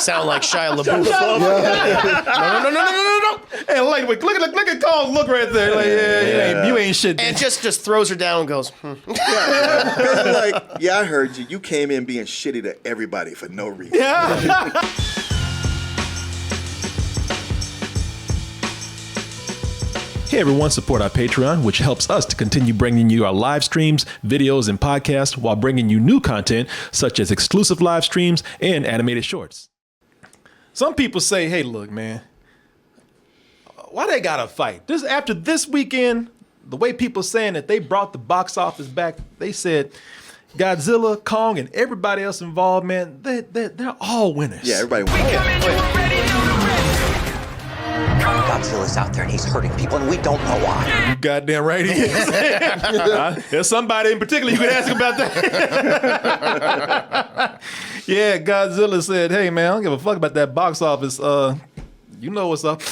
sound like Shia LaBeouf. No. And like, look at Kong look right there. Like, you ain't shit. And just throws her down and goes, Like, yeah, I heard you. You came in being shitty to everybody for no reason. Yeah. Hey everyone, support our Patreon, which helps us to continue bringing you our live streams, videos, and podcasts while bringing you new content such as exclusive live streams and animated shorts. Some people say, hey, look, man, why they gotta fight? After this weekend, the way people saying that they brought the box office back, they said Godzilla, Kong, and everybody else involved, man, they're all winners. Yeah, everybody wins. Godzilla's out there and he's hurting people and we don't know why. You goddamn right he is. There's somebody in particular you could ask about that. Yeah, Godzilla said, hey man, I don't give a fuck about that box office. You know what's up.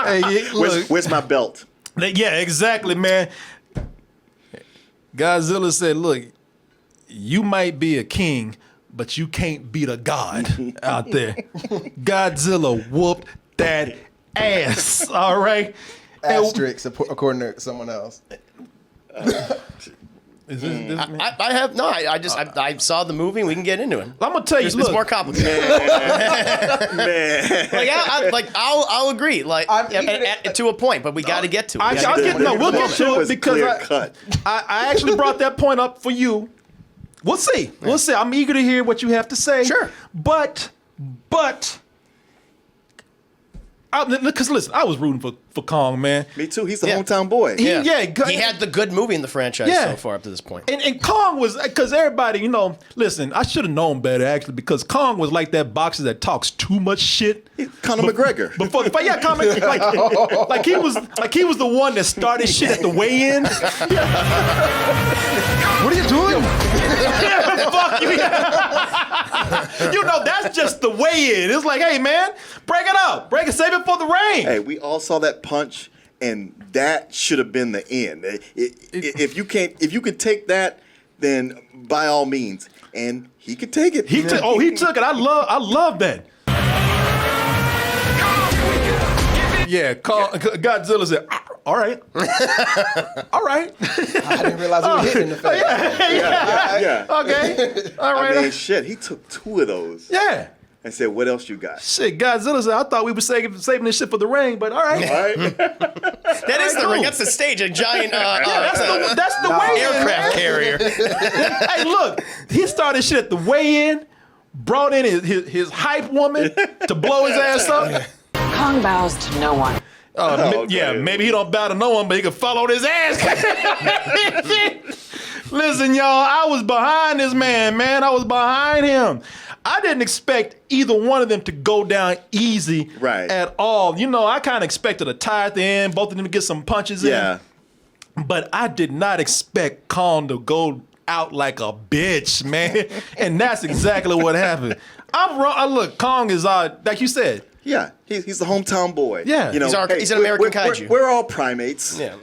Hey, look. Where's my belt? Yeah, exactly, man. Godzilla said, look, you might be a king, but you can't beat a god out there. Godzilla whooped that ass, all right? Asterix, according to someone else. I saw the movie and we can get into it. I'm gonna tell you, It's more complicated. Man. I'll agree, to a point, but we got to get to it. We'll get to it because cut. I actually brought that point up for you. We'll see. We'll see. I'm eager to hear what you have to say. Sure. But, because listen, I was rooting for Kong, man. Me too. He's the hometown boy. He had the good movie in the franchise so far up to this point. And Kong was, because everybody, listen, I should have known better actually, because Kong was like that boxer that talks too much shit. Conor McGregor. Before the fight, yeah, Conor, like he was the one that started shit at the weigh-in. What are you doing? Fuck you. That's just the weigh-in. It's like, hey man, break it up, save it for the ring. Hey, we all saw that punch, and that should have been the end. If you can take that, then by all means, and he could take it. He took it. I love that. Yeah, Godzilla said, all right. All right. I didn't realize we were hitting in the face. Yeah. Okay. All right. I mean, shit, he took 2 of those. Yeah. And said, what else you got? Shit, Godzilla said, I thought we were saving this shit for the ring, but all right. All right. That is the ring. That's the stage. A giant that's the weigh-in, aircraft carrier. Hey, look, he started shit at the weigh-in, brought in his hype woman to blow his ass up. Kong bows to no one. Yeah, maybe he don't bow to no one, but he can fall on his ass. Listen, y'all, I was behind this man. I was behind him. I didn't expect either one of them to go down easy at all. I kind of expected a tie at the end, both of them to get some punches in. But I did not expect Kong to go out like a bitch, man. And that's exactly what happened. I'm wrong. Look, Kong is, like you said. Yeah, he's the hometown boy. Yeah. He's an American kaiju. We're all primates. Yeah.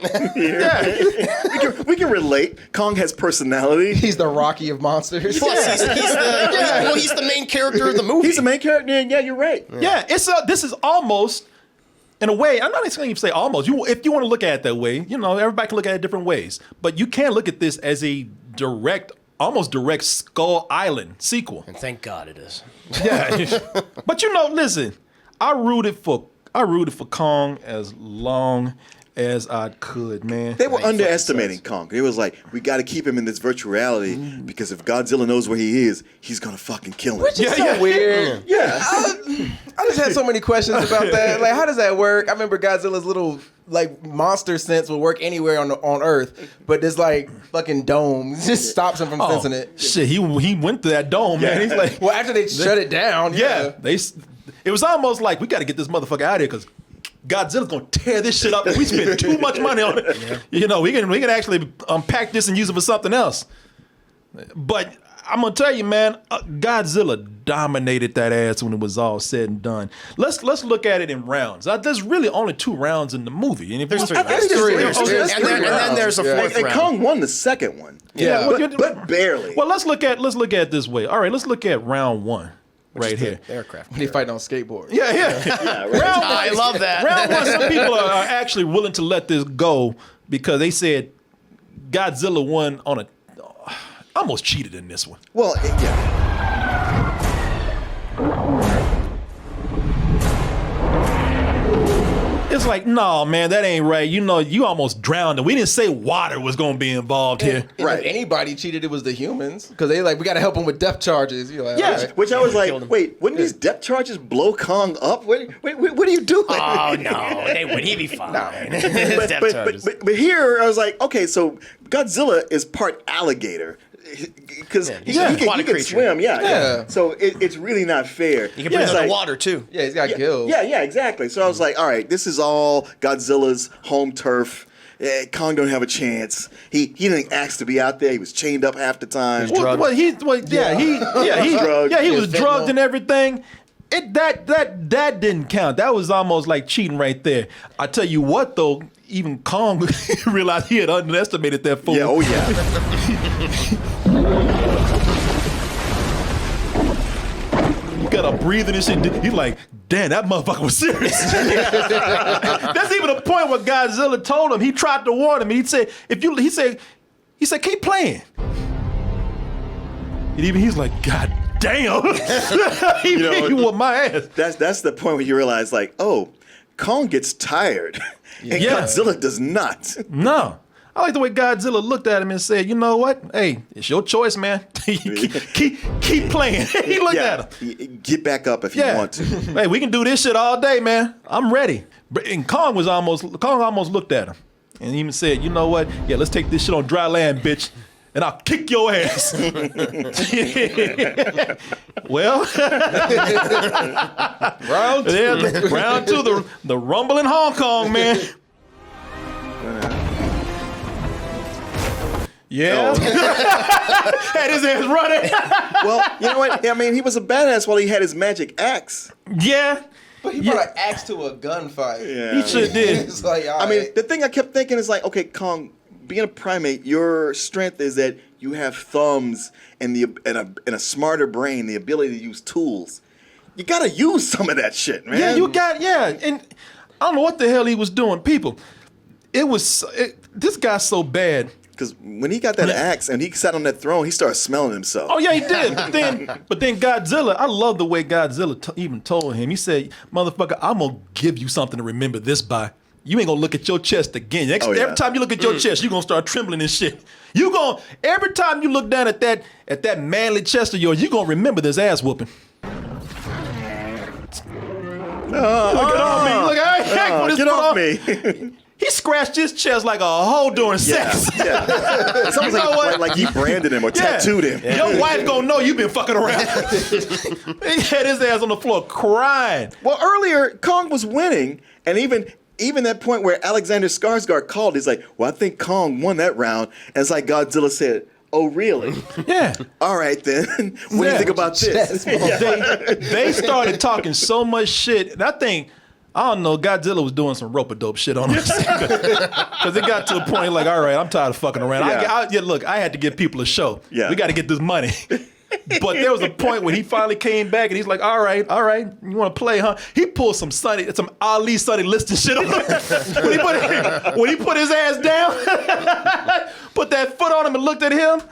we can relate. Kong has personality. He's the Rocky of monsters. Plus, he's the main character of the movie. He's the main character. Yeah, you're right. Yeah, this is almost, in a way, I'm not going to even say almost. If you want to look at it that way, everybody can look at it different ways. But you can look at this as a almost direct Skull Island sequel. And thank God it is. Yeah. But listen, I rooted for Kong as long as I could, man. They were underestimating Kong. It was like, we got to keep him in this virtual reality because if Godzilla knows where he is, he's going to fucking kill him. Which is so weird. Yeah. I just had so many questions about that. Like, how does that work? I remember Godzilla's little monster sense will work anywhere on Earth, but this fucking dome just stops him from sensing it. Shit, he went through that dome, man. He's like, well, after they shut it down, it was almost like we got to get this motherfucker out of here because Godzilla's gonna tear this shit up. We spent too much money on it. Yeah. We can actually unpack this and use it for something else. But I'm gonna tell you, man, Godzilla dominated that ass when it was all said and done. Let's look at it in rounds. There's really only 2 rounds in the movie. And if there's 3 rounds. And then there's a 4th round. And Kong won the second one. Yeah, but barely. Well, let's look at it this way. All right, let's look at round 1. right here. The aircraft. When they fighting on skateboard. Yeah. Yeah, right. I love that. Round one, some people are actually willing to let this go because they said Godzilla won on almost cheated in this one. Well, yeah. It's like, no, man, that ain't right. You know, you almost drowned, and we didn't say water was going to be involved here. And Right. if anybody cheated, it was the humans. Because they like, we got to help them with depth charges. You're like, Yeah. all right. Which I was like, Killed him. wait, wouldn't these depth charges blow Kong up? What are you doing? Oh no, they would. He'd be fine. But here I was like, okay, so Godzilla is part alligator because he aquatic can creature. swim. Yeah. Yeah. So it's really not fair. You can put it It's underwater too. Yeah, he's got gills. Yeah, exactly. So I was like, all right, this is all Godzilla's home turf. Kong don't have a chance. He didn't ask to be out there. He was chained up half the time. He was drugged. He was Drugged. drugged and everything. That didn't count. That was almost like cheating right there. I tell you what, though, even Kong realized he had underestimated that fool. Yeah, oh yeah. He got a breathing and shit. He's like, damn, that motherfucker was serious. That's even a point where Godzilla told him. He tried to warn him, and he said, he said, keep playing. And even he's like, God damn. He whooped my ass. That's the point where you realize, like, oh, Kong gets tired, and Yeah. Godzilla does not. No. I like the way Godzilla looked at him and said, you know what? Hey, it's your choice, man. keep playing. He looked at him. Get back up if you want to. Hey, we can do this shit all day, man. I'm ready. And Kong almost looked at him and even said, you know what? Yeah, let's take this shit on dry land, bitch. And I'll kick your ass. Well, round two, the rumble in Hong Kong, man. Yeah. Had his ass running. Well, you know what? I mean, he was a badass while he had his magic axe. Yeah. But he brought an axe to a gunfight. Yeah. He sure did. It's like, all I mean, right. the thing I kept thinking is like, okay, Kong, being a primate, your strength is that you have thumbs and a smarter brain, the ability to use tools. You gotta use some of that shit, man. Yeah, and I don't know what the hell he was doing. People, this guy's so bad. Because when he got that axe and he sat on that throne, he started smelling himself. Oh yeah, he did. But then Godzilla, I love the way Godzilla even told him. He said, "Motherfucker, I'm gonna give you something to remember this by. You ain't gonna look at your chest again. Every time you look at your chest, you gonna start trembling and shit. Every time you look down at that manly chest of yours, you gonna remember this ass whooping." Get off me! Look, get off me. He scratched his chest like a hoe during sex. Yeah. It's almost like he branded him or tattooed him. Your wife gonna know you been fucking around. He had his ass on the floor crying. Well, earlier, Kong was winning, and even that point where Alexander Skarsgård called, he's like, well, I think Kong won that round. And it's like Godzilla said, oh, really? Yeah. All right, then. What do you think about this? They started talking so much shit, and I don't know, Godzilla was doing some rope-a-dope shit on us. Because it got to a point like, all right, I'm tired of fucking around. Look, I had to give people a show. Yeah. We got to get this money. But there was a point when he finally came back and he's like, all right, you want to play, huh? He pulled some Ali Sonny Liston shit on him. when he put his ass down, put that foot on him and looked at him.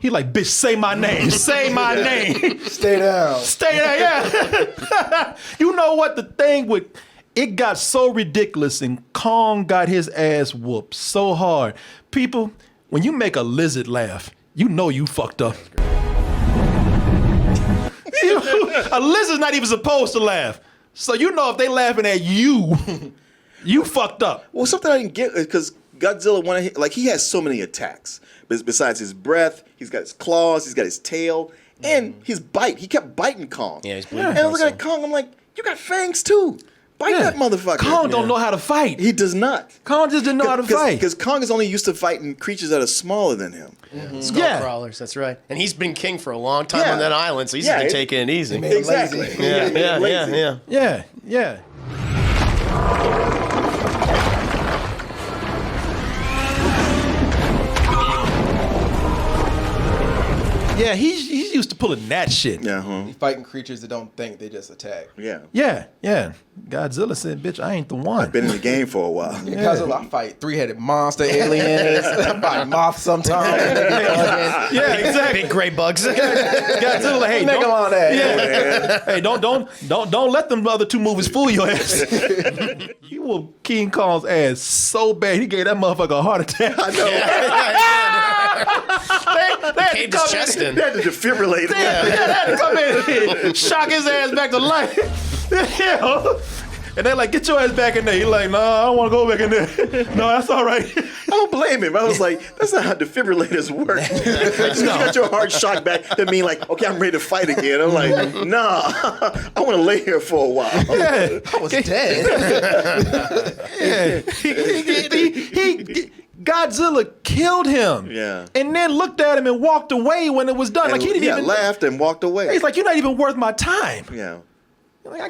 He like, bitch, say my name. Say my name. Stay down. Stay there, yeah. You know what the thing with it got so ridiculous and Kong got his ass whooped so hard. People, when you make a lizard laugh, you know you fucked up. A lizard's not even supposed to laugh. So you know if they laughing at you, you fucked up. Well, something I didn't get is because Godzilla he has so many attacks. Besides his breath, he's got his claws, he's got his tail, and his bite. He kept biting Kong. Yeah, he's bleeding. And I was looking at Kong, I'm like, you got fangs too. Bite that motherfucker. Kong don't know how to fight. He does not. Kong just didn't know how to fight. Because Kong is only used to fighting creatures that are smaller than him. Skull crawlers, that's right. And he's been king for a long time on that island, so he's been taking it easy. Exactly. Yeah. Yeah, he's used to pulling that shit. Yeah. Fighting creatures that don't think, they just attack. Yeah. Yeah. Godzilla said, "Bitch, I ain't the one." Been in the game for a while. Yeah. Godzilla, I fight three-headed monster aliens. I fight moths sometimes. Yeah, exactly. Big gray bugs. Godzilla, like, hey, Megalon ass. hey, don't let them other two movies fool your ass. You whooped King Kong's ass so bad he gave that motherfucker a heart attack. I know. They Caved his chest in. They had to defibrillate. They had to come in and shock his ass back to life. Yeah. And they're like, get your ass back in there. He's like, nah, I don't want to go back in there. No, that's all right. I don't blame him. I was like, that's not how defibrillators work. Just you got your heart shocked back to mean like, okay, I'm ready to fight again. I'm like, nah, I want to lay here for a while. Yeah. I was dead. Yeah. He Godzilla killed him. Yeah. And then looked at him and walked away when it was done. And, like he didn't even laughed and walked away. He's like, you're not even worth my time. Yeah. Like, I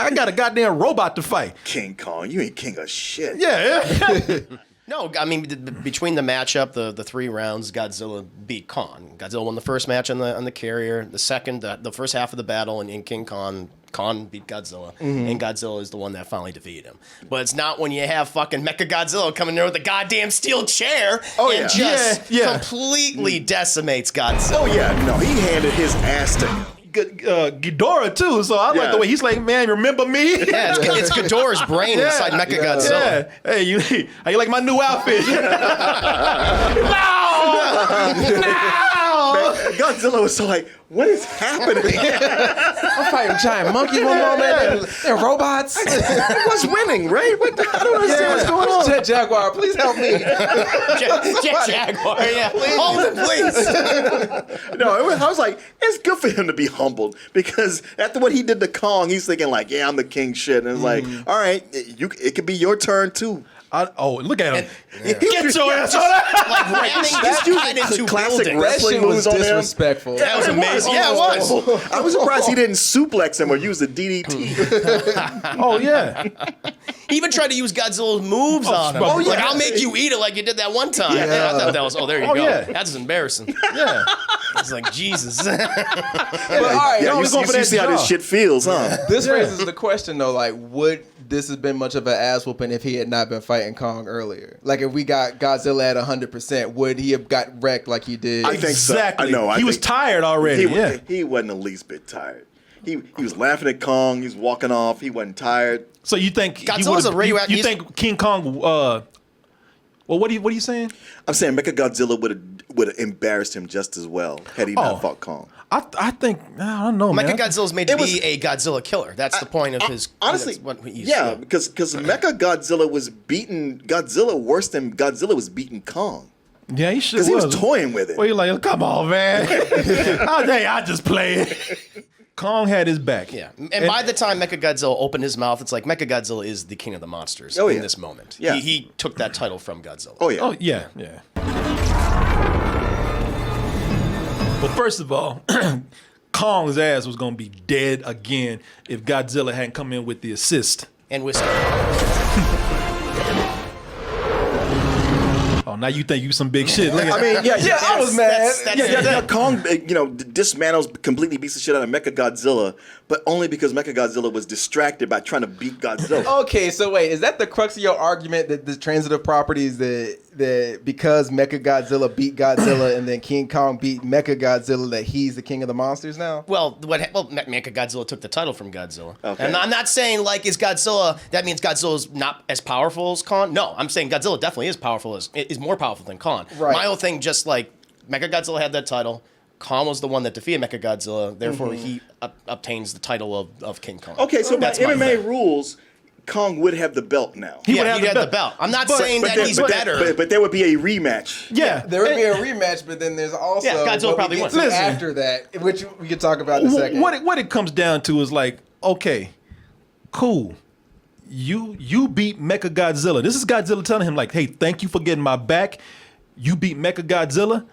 got a goddamn robot to fight. King Kong, you ain't king of shit. Yeah. No, I mean between the matchup, the 3 rounds, Godzilla beat Kong. Godzilla won the first match on the carrier. The second, the first half of the battle in King Kong. Kong beat Godzilla, and Godzilla is the one that finally defeated him. But it's not when you have fucking Mecha Godzilla coming there with a goddamn steel chair and just completely decimates Godzilla. Oh yeah, no, he handed his ass to him. Ghidorah too, so I like the way he's like, man, remember me? Yeah, it's Ghidorah's brain inside Mecha Godzilla. Yeah. Hey, how you like my new outfit? No! Godzilla was so like, what is happening? I'm fighting giant monkeys one moment. They're robots. What's winning, right? I don't understand what's going on. Jet Jaguar, please help me. Jet Jaguar, yeah. Hold it, please. No, I was like, it's good for him to be humbled because after what he did to Kong, he's thinking like, yeah, I'm the king shit. And it's like, all right, it could be your turn too. Look at him. Get your ass on that. Like ramming his head into classic buildings. wrestling That shit moves was on him. disrespectful. That was amazing. Yeah, it was. I was surprised he didn't suplex him or use the DDT. Oh, yeah. He even tried to use Godzilla's moves on him. Oh, yeah. Like, I'll make you eat it like you did that one time. Yeah. I thought that was, there you go. Yeah. That's embarrassing. Yeah. It's like, Jesus. But all right, Yeah, only you going for that see how this jaw. shit feels, huh? this raises the question though, like, would this have been much of an ass whooping if he had not been fighting Kong earlier? Like, if we got Godzilla at 100%, would he have got wrecked like he did? I think Exactly. so. I know. He was tired already. He wasn't the least bit tired. He was laughing at Kong. He was walking off. He wasn't tired. So you think Godzilla's a radioactive- you think King Kong? Well, what are you saying? I'm saying Mechagodzilla would have embarrassed him just as well had he not fought Kong. I think I don't know, man. Mecha Godzilla's made to be a Godzilla killer. That's the point of his. Honestly, that's what he's, yeah, because Mechagodzilla was beating Godzilla worse than Godzilla was beating Kong. Yeah, he should. Because he was toying with it. Well, you're like, come on, man. I just play it. Kong had his back. Yeah, and by the time Mechagodzilla opened his mouth, it's like Mechagodzilla is the king of the monsters in this moment. Yeah. He took that title from Godzilla. Oh yeah. Oh yeah. Well, first of all, Kong's ass was gonna be dead again if Godzilla hadn't come in with the assist. And whiskey. Oh, now you think you some big shit? Look at, I mean, yeah, I was mad. Yeah, Kong, dismantles, completely beats the shit out of Mechagodzilla, but only because Mechagodzilla was distracted by trying to beat Godzilla. Okay, so wait, is that the crux of your argument that the transitive properties that because Mechagodzilla beat Godzilla and then King Kong beat Mechagodzilla that he's the king of the monsters now? Well, Mechagodzilla took the title from Godzilla. Okay. And I'm not saying like is Godzilla. That means Godzilla's not as powerful as Kong. No, I'm saying Godzilla definitely is more powerful than Kong. Right. My whole thing, just like Mechagodzilla had that title. Kong was the one that defeated Mechagodzilla. Therefore, he obtains the title of King Kong. Okay, so by That's my MMA thing. rules, Kong would have the belt now. He'd have the belt. I'm not saying that he's better. But there would be a rematch. yeah, There would be a rematch, but then there's also Godzilla what probably we get wins. to Listen. after that, which we could talk about in a second. What it comes down to is like, okay, cool. You beat Mechagodzilla. This is Godzilla telling him like, hey, thank you for getting my back. You beat Mechagodzilla,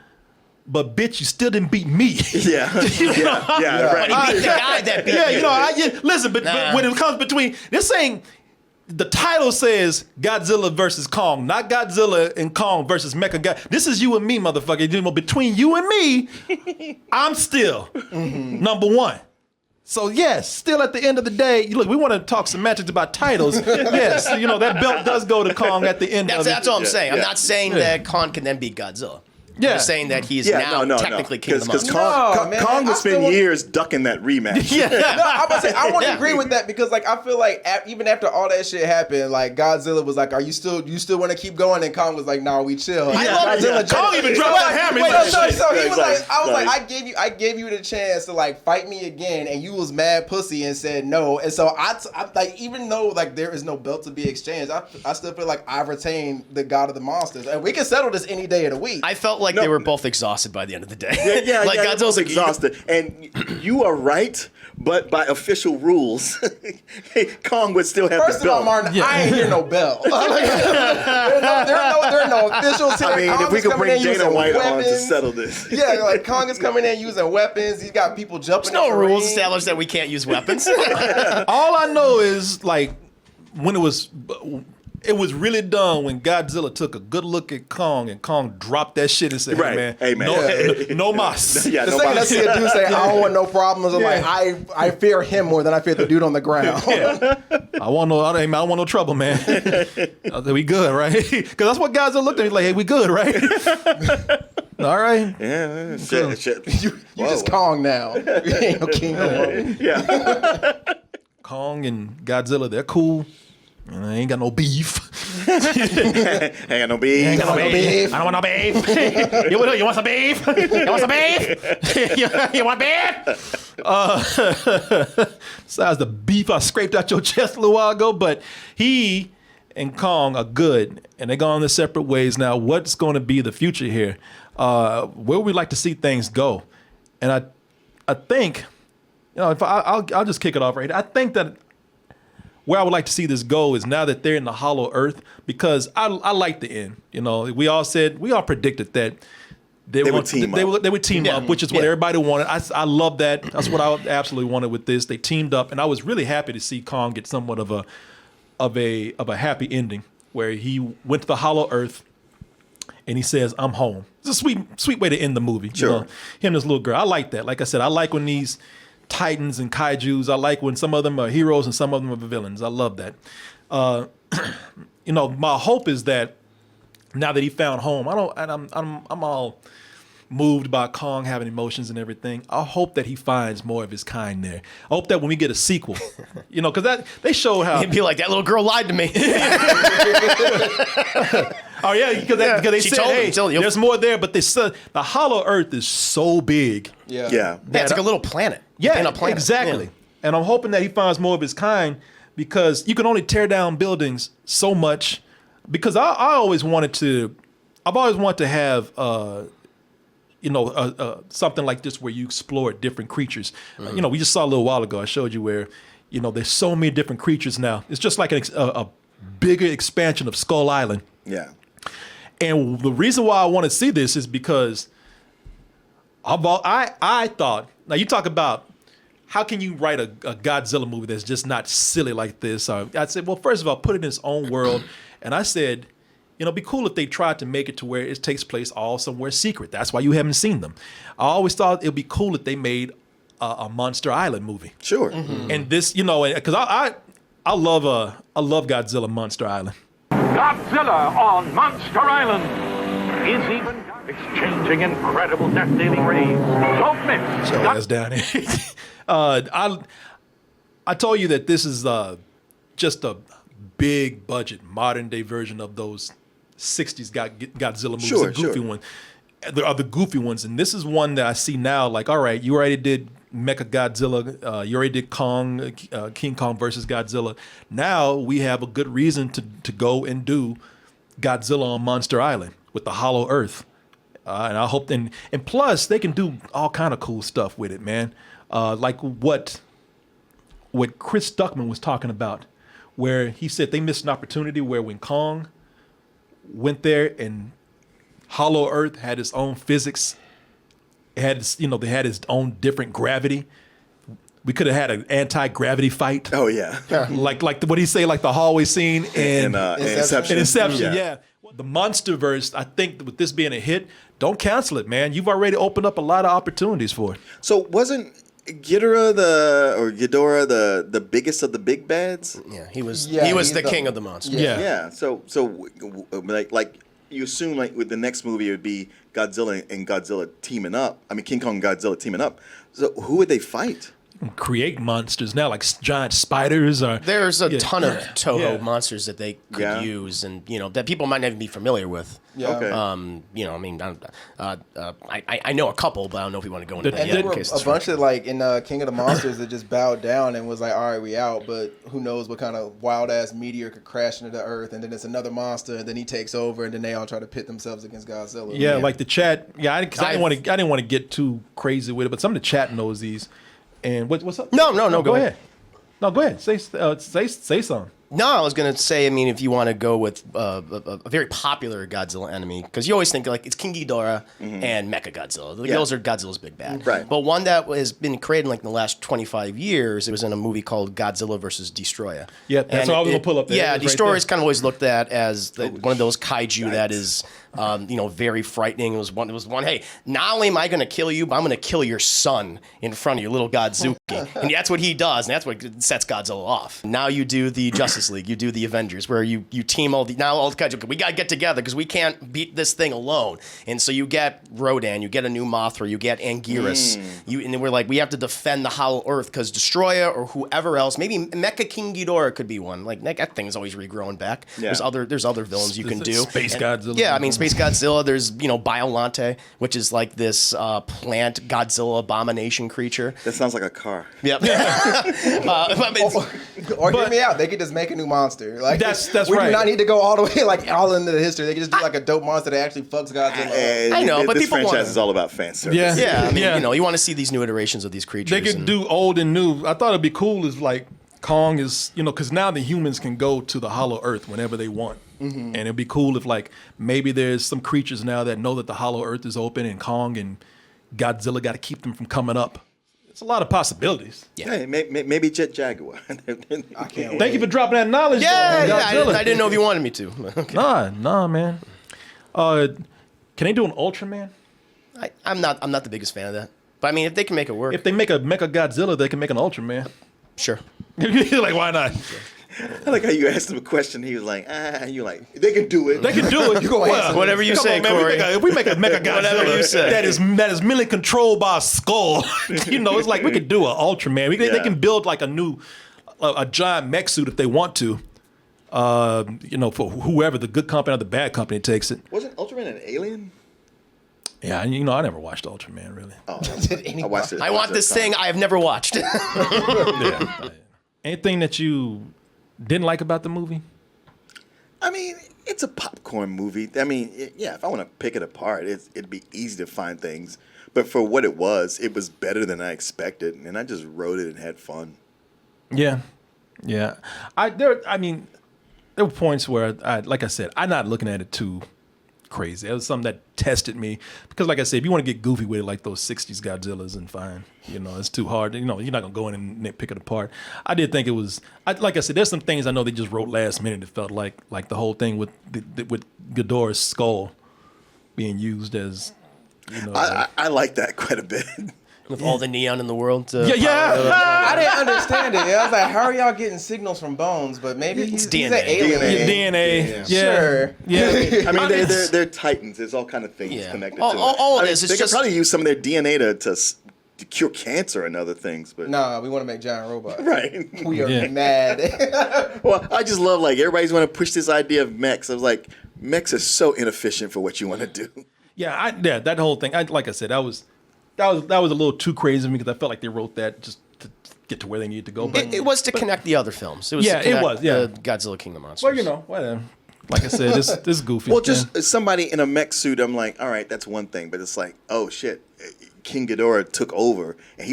but bitch, you still didn't beat me. Yeah, right. But he beat the guy that beat you. Listen, but when it comes between this ain't the title says Godzilla versus Kong, not Godzilla and Kong versus Mecha God. This is you and me, motherfucker. Between you and me, I'm still number one. So yes, still at the end of the day, look, we want to talk semantics about titles. Yes, that belt does go to Kong at the end of it. That's all I'm saying. I'm yeah. not saying that Kong can then beat Godzilla. Yeah. I'm saying that he's Yeah, now technically king of the Because monsters. Kong, man, Kong I would still spend want- years ducking that rematch. Yeah. No, I'm about to say I want to agree with that because like I feel like even after all that shit happened, like Godzilla was like, "Are you still want to keep going?" And Kong was like, "No, we chill." I love it. Godzilla Kong even dropped the hammer. Wait, Like, so he was Like, like, I was like, like- I gave you the chance to like fight me again, and you was mad pussy and said no. And so I like, even though like there is no belt to be exchanged, I still feel like I retain the God of the Monsters, and we can settle this any day of the week. I felt like they were both exhausted by the end of the day. Yeah, like yeah, Godzilla's like, exhausted. And you are right, but by official rules, Kong would still have First the of all, belt. Martin, I ain't hear no bell. there are no officials here. I mean, Kong if we is could coming bring in Dana using White on to weapons. settle this. Yeah, like Kong is coming in using weapons. He's got people jumping. There's no in the rules ring. established that we can't use weapons. All I know is like when it was really done when Godzilla took a good look at Kong and Kong dropped that shit and said, Right. hey man, no mas. Yeah, The no second I problem. see a dude say, "I don't want no problems," I'm like, I fear him more than I fear the dude on the ground. I want don't want no trouble, man. We good, right? Because that's what Godzilla looked at me like, hey, we good, right? All right. Yeah, shit. You just Kong now. You ain't no king no more. Yeah. Kong and Godzilla, they're cool. And I ain't got no beef. Ain't got no beef. I don't want no beef. You want some beef? You want some beef? you want beef? Besides the beef I scraped out your chest a little while ago, but he and Kong are good, and they're going their separate ways. Now, what's going to be the future here? Where would we like to see things go? And I think, if I'll just kick it off right here. I think that where I would like to see this go is now that they're in the hollow earth, because I like the end. We all predicted that they would team up, which is what everybody wanted. I love that. That's what I absolutely wanted with this. They teamed up, and I was really happy to see Kong get somewhat of a happy ending, where he went to the hollow earth and he says, "I'm home." It's a sweet way to end the movie. Sure. Him and this little girl. I like that. Like I said, I like when these titans and kaijus, I like when some of them are heroes and some of them are villains. I love that. My hope is that now that he found home, I'm all moved by Kong having emotions and everything. I hope that he finds more of his kind there. I hope that when we get a sequel, because that they showed how He'd be like, that little girl lied to me. oh yeah, because they She said, told him, hey, told you. there's more there, but they said the hollow earth is so big. Yeah. Yeah. Yeah, it's like a little planet. Yeah, In a planet. exactly. Yeah. And I'm hoping that he finds more of his kind, because you can only tear down buildings so much. Because I've always wanted to have something like this where you explore different creatures. We just saw a little while ago. I showed you where there's so many different creatures now. It's just like a bigger expansion of Skull Island. Yeah. And the reason why I want to see this is because I thought, now you talk about how can you write a Godzilla movie that's just not silly like this? I said, well, first of all, put it in its own world. And I said, it'd be cool if they tried to make it to where it takes place all somewhere secret. That's why you haven't seen them. I always thought it'd be cool if they made a Monster Island movie. Sure. And this, because I love Godzilla Monster Island. Godzilla on Monster Island is even exchanging incredible death-dealing rays. Don't miss. So that's down here. I told you that this is just a big budget modern day version of those 60s Godzilla movies, Sure, the goofy one. There are the goofy ones, and this is one that I see now. Like, all right, you already did Mecha Godzilla, you already did King Kong versus Godzilla. Now we have a good reason to go and do Godzilla on Monster Island with the Hollow Earth, and I hope and plus they can do all kind of cool stuff with it, man. Like what Chris Stuckman was talking about, where he said they missed an opportunity where when Kong went there and Hollow Earth had its own physics, it had they had its own different gravity. We could have had an anti-gravity fight. Oh yeah. Like what he say, like the hallway scene in Inception. Inception, yeah. The Monsterverse, I think with this being a hit, don't cancel it, man. You've already opened up a lot of opportunities for it. So wasn't Ghidorah the biggest of the big bads? Yeah, he was he's the king of the monsters. Yeah. Yeah. So like you assume like with the next movie it would be Godzilla and Godzilla teaming up. I mean King Kong and Godzilla teaming up. So who would they fight? Create monsters now, like giant spiders or There's a ton of Toho Yeah. monsters that they could Yeah. use, and that people might not even be familiar with. Yeah. Okay. I mean, I know a couple, but I don't know if we want to go into that And yet. there in were case a it's bunch of like in King of the Monsters that just bowed down and was like, all right, we out. But who knows what kind of wild ass meteor could crash into the earth, and then it's another monster, and then he takes over, and then they all try to pit themselves against Godzilla. Yeah, like the chat. Yeah, I didn't want to get too crazy with it, but some of the chat knows these. And what's up? No, go ahead. No, go ahead. Say something. No, I was gonna say. I mean, if you want to go with a very popular Godzilla enemy, because you always think like it's King Ghidorah and Mecha Godzilla. Like, those are Godzilla's big bad. Right. But one that has been created like in the last 25 years, it was in a movie called Godzilla vs Destroyer. Yeah, that's what I was gonna pull up there. Yeah, It was right Destroyer is there. kind of always looked at as one of those kaiju that is, very frightening. It was one. Hey, not only am I going to kill you, but I'm going to kill your son in front of you, little Godzuki. And that's what he does, and that's what sets Godzilla off. Now you do the Justice League, you do the Avengers, where you team all the kaiju. We got to get together because we can't beat this thing alone. And so you get Rodan, you get a new Mothra, you get Anguirus. And then we're like, we have to defend the Hollow Earth because Destroyer or whoever else, maybe Mecha King Ghidorah could be one. Like that thing is always regrowing back. Yeah. There's other villains you can do. Space Godzilla. Yeah, I mean Space Godzilla. There's Biolante, which is like this plant Godzilla abomination creature. That sounds like a car. Yep. Or hear me out. They could just make a new monster. Like That's we right. do not need to go all the way like all into the history. They can just do like a dope monster that actually fucks Godzilla up. And I know, but this people franchise wanna- is all about fan service. Yeah. Yeah, I mean, Yeah. you want to see these new iterations of these creatures. They could and- do old and new. I thought it'd be cool is like Kong is, because now the humans can go to the Hollow Earth whenever they want. And it'd be cool if like maybe there's some creatures now that know that the Hollow Earth is open and Kong and Godzilla got to keep them from coming up. It's a lot of possibilities. Hey, maybe Jet Jaguar. I can't Thank you for dropping that knowledge. Yeah, though, Godzilla. I didn't know if you wanted me to. Okay. Nah, man. Can they do an Ultraman? I'm not the biggest fan of that. But I mean, if they can make it work, If they make a Mecha Godzilla, they can make an Ultraman. sure. Like, why not? I like how you asked him a question. He was like, you're like, they can do it. They can do it. answer Whatever you Come say, on, man. Corey. If we make a Mecha Godzilla Whatever you say. that is mentally controlled by a skull, it's like we could do an Ultraman. They Yeah. can build like a giant mech suit if they want to. For whoever, the good company or the bad company takes it. Wasn't Ultraman an alien? Yeah, I never watched Ultraman really. Oh, I watched it. I want this thing I have never watched. Anything that you didn't like about the movie? I mean, it's a popcorn movie. I mean, if I want to pick it apart, it'd be easy to find things. But for what it was better than I expected, and I just wrote it and had fun. Yeah. There were points where like I said, I'm not looking at it too crazy. It was something that tested me because, like I said, if you want to get goofy with it, like those '60s Godzillas, and fine, it's too hard. You're not gonna go in and pick it apart. I did think it was. Like I said, there's some things I know they just wrote last minute. It felt like the whole thing with Ghidorah's skull being used as. I like that quite a bit. With all the neon in the world. Yeah. I didn't understand it. I was like, how are y'all getting signals from bones? But maybe he's an DNA. alien. DNA. Yeah. Sure. Yeah. I mean, they're titans. There's all kind of things Yeah. connected All- to all- it. all I it mean, is, it's they just- could probably use some of their DNA to cure cancer and other things. But Nah, we want to make giant robots. right. We are Yeah. mad. Well, I just love everybody's want to push this idea of mechs. I was like, mechs are so inefficient for what you want to do. Yeah, that whole thing. Like I said, that was a little too crazy for me because I felt like they wrote that just to get to where they needed to go. But It was to connect the other films. It was Yeah, to connect it was, yeah. the Godzilla King of the Monsters. well, whatever. Like I said, this is goofy. Well, Yeah. just somebody in a mech suit, I'm like, all right, that's one thing. But it's like, oh shit, King Ghidorah took over, and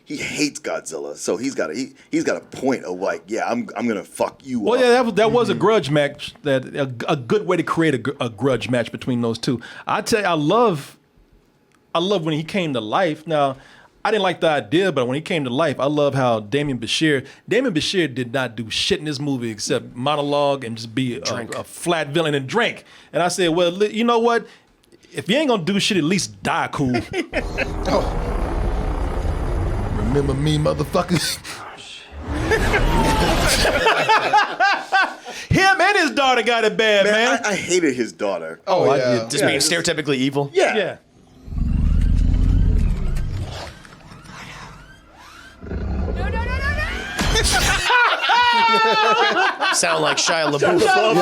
he hates Godzilla, so he's got a point of like, yeah, I'm gonna fuck you Well, up. yeah, that was a grudge match. A good way to create a grudge match between those two. I tell you, I love when he came to life. Now, I didn't like the idea, but when he came to life, I love how Damien Bashir did not do shit in this movie except monologue and just be a flat villain and drink. And I said, well, you know what? If you ain't gonna do shit, at least die cool. Remember me, motherfucker? Him and his daughter got it bad, man. I hated his daughter. Oh, I yeah. did. Just being stereotypically evil. Yeah. Sound like Shia LaBeouf. No.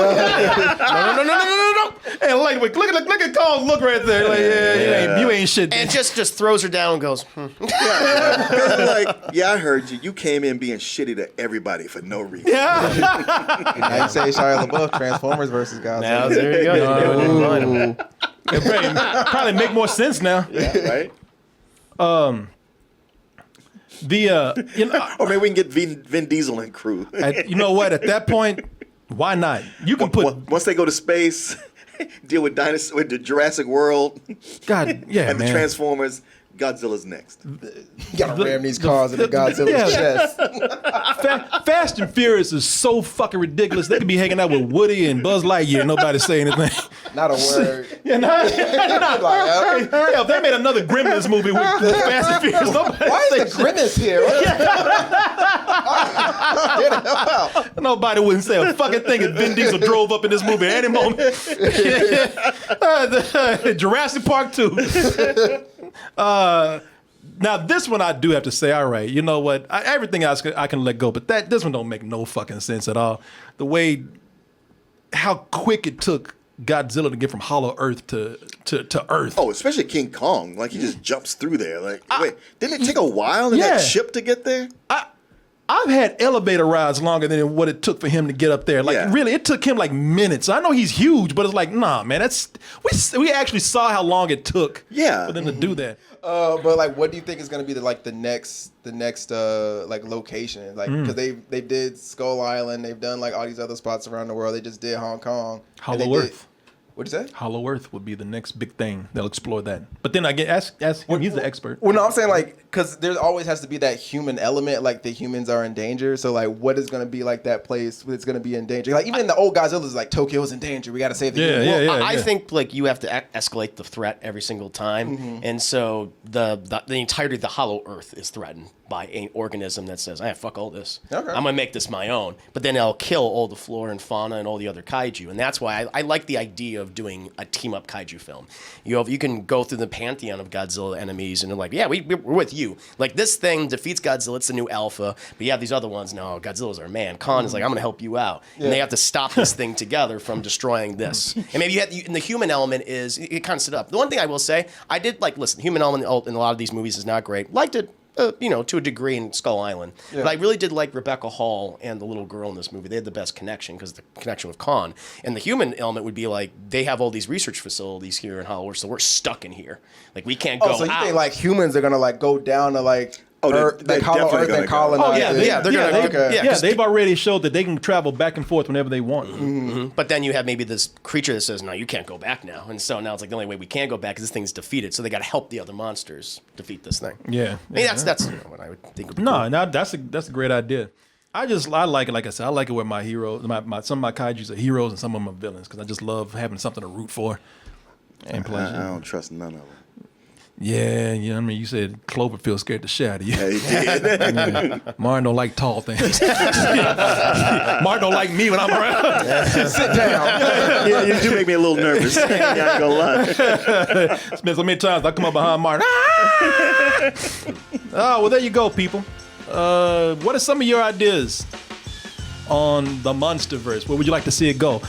Hey, like, look at Cole's look right there. Like, you ain't shit. And just throws her down and goes, Like, yeah, I heard you. You came in being shitty to everybody for no reason. I'd say Shia LaBeouf, Transformers versus Godzilla. now there you go. It probably make more sense now. Yeah, right? Or maybe we can get Vin Diesel and crew. You know what? At that point, why not? You can put Once they go to space, deal with dinosaurs, with the Jurassic World, God, yeah, and man. the Transformers. Godzilla's next. You gotta ram these cars into Godzilla's chest. Fast and Furious is so fucking ridiculous. They could be hanging out with Woody and Buzz Lightyear and nobody say anything. Not a word. Yeah, if they made another Gremlins movie with Fast and Furious, nobody Why is the grimace here? Nobody wouldn't say a fucking thing if Vin Diesel drove up in this movie at any moment. Jurassic Park 2. Now this one I do have to say, all right, you know what? Everything else I can let go, but this one don't make no fucking sense at all. The way, how quick it took Godzilla to get from Hollow Earth to Earth. Oh, especially King Kong. Like, he just jumps through there. Like, wait, didn't it take a while in that ship to get there? I've had elevator rides longer than what it took for him to get up there. Like, really, it took him like minutes. I know he's huge, but it's like, nah, man, we actually saw how long it took for them to do that. But like, what do you think is gonna be the next like location? Like, because they did Skull Island, they've done like all these other spots around the world. They just did Hong Kong. Hollow Earth. What'd you say? Hollow Earth would be the next big thing. They'll explore that. But then again, ask him. He's the expert. Well, no, I'm saying like, because there always has to be that human element. Like, the humans are in danger. So like, what is going to be like that place that's going to be in danger? Like, even in the old Godzilla's like, Tokyo's in danger. We got to save the humans. I think like you have to escalate the threat every single time, and so the entirety of the Hollow Earth is threatened by an organism that says, fuck all this. Okay. I'm gonna make this my own. But then I'll kill all the flora and fauna and all the other kaiju, and that's why I like the idea of doing a team-up kaiju film. You can go through the pantheon of Godzilla enemies, and they're like, we're with you. Like, this thing defeats Godzilla, it's the new alpha, but you have these other ones, no, Godzilla's our man. Khan is like, I'm gonna help you out. And they have to stop this thing together from destroying this. And maybe and the human element is, it kind of set up. The one thing I will say, I did listen, human element in a lot of these movies is not great. Liked it. To a degree in Skull Island. Yeah. But I really did like Rebecca Hall and the little girl in this movie. They had the best connection because the connection with Khan. And the human element would be like, they have all these research facilities here in Hollow Earth, so we're stuck in here. Like, we can't go out. So you think like humans are going to like go down to like Earth, they're Hollow Earth and colonize it? They've already showed that they can travel back and forth whenever they want. Mm-hmm. But then you have maybe this creature that says, no, you can't go back now. And so now it's like the only way we can go back is this thing's defeated. So they got to help the other monsters defeat this thing. Yeah. I mean, that's what I would think would be cool. No, that's a great idea. I like it. Like I said, I like it where my heroes, some of my kaijus are heroes and some of them are villains because I just love having something to root for. And I don't trust none of them. Yeah, I mean, you said Cloverfield scared the shit out of you. Yeah, he did. Martin don't like tall things. Martin don't like me when I'm around. Sit down. You do make me a little nervous. I ain't gonna lie. It's been so many times I come up behind Martin. Oh, well, there you go, people. What are some of your ideas on the Monsterverse? Where would you like to see it go?